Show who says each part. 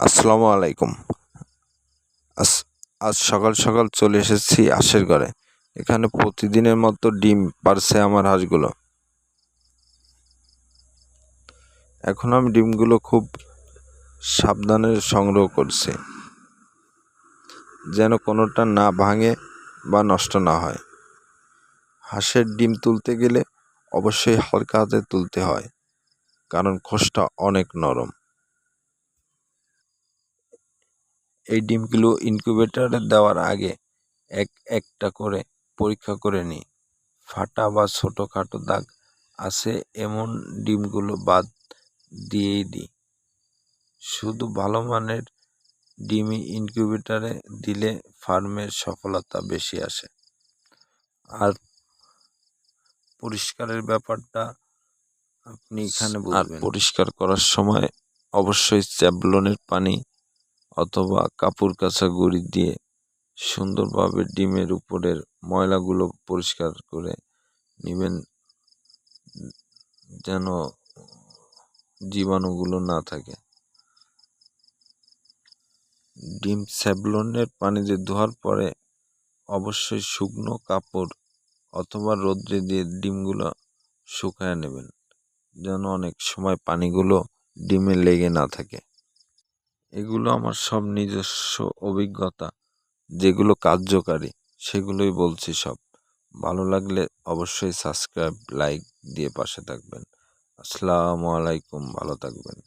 Speaker 1: আসসালামু আলাইকুম। আজ আজ সকাল সকাল চলে এসেছি হাঁসের ঘরে। এখানে প্রতিদিনের মতো ডিম পাড়ছে আমার হাঁসগুলো। এখন আমি ডিমগুলো খুব সাবধানে সংগ্রহ করছি, যেন কোনোটা না ভাঙে বা নষ্ট না হয়। হাঁসের ডিম তুলতে গেলে অবশ্যই হালকা হাতে তুলতে হয়, কারণ খোসটা অনেক নরম। এই ডিমগুলো ইনকিউবেটরে দেওয়ার আগে একটা করে পরীক্ষা করে নিই। ফাটা বা ছোটোখাটো দাগ আছে এমন ডিমগুলো বাদ দিয়েই দিই। শুধু ভালো মানের ডিমই ইনকিউবেটরে দিলে ফার্মের সফলতা বেশি আসে। আর পরিষ্কারের ব্যাপারটা আপনি এখানে বুঝবেন। পরিষ্কার করার সময় অবশ্যই স্যাভলনের পানি অথবা কাপড় কাচা গুঁড়ি দিয়ে সুন্দরভাবে ডিমের উপরের ময়লাগুলো পরিষ্কার করে নেবেন, যেন জীবাণুগুলো না থাকে। ডিম স্যাভলনের পানিতে ধোয়ার পরে অবশ্যই শুকনো কাপড় অথবা রোদ্রে দিয়ে ডিমগুলো শুকায় নেবেন, যেন অনেক সময় পানিগুলো ডিমে লেগে না থাকে। এগুলো আমার সব নিজস্ব অভিজ্ঞতা, যেগুলো কার্যকারী সেগুলোই বলছি সব। ভালো লাগলে অবশ্যই সাবস্ক্রাইব, লাইক দিয়ে পাশে থাকবেন। আসসালামু আলাইকুম, ভালো থাকবেন।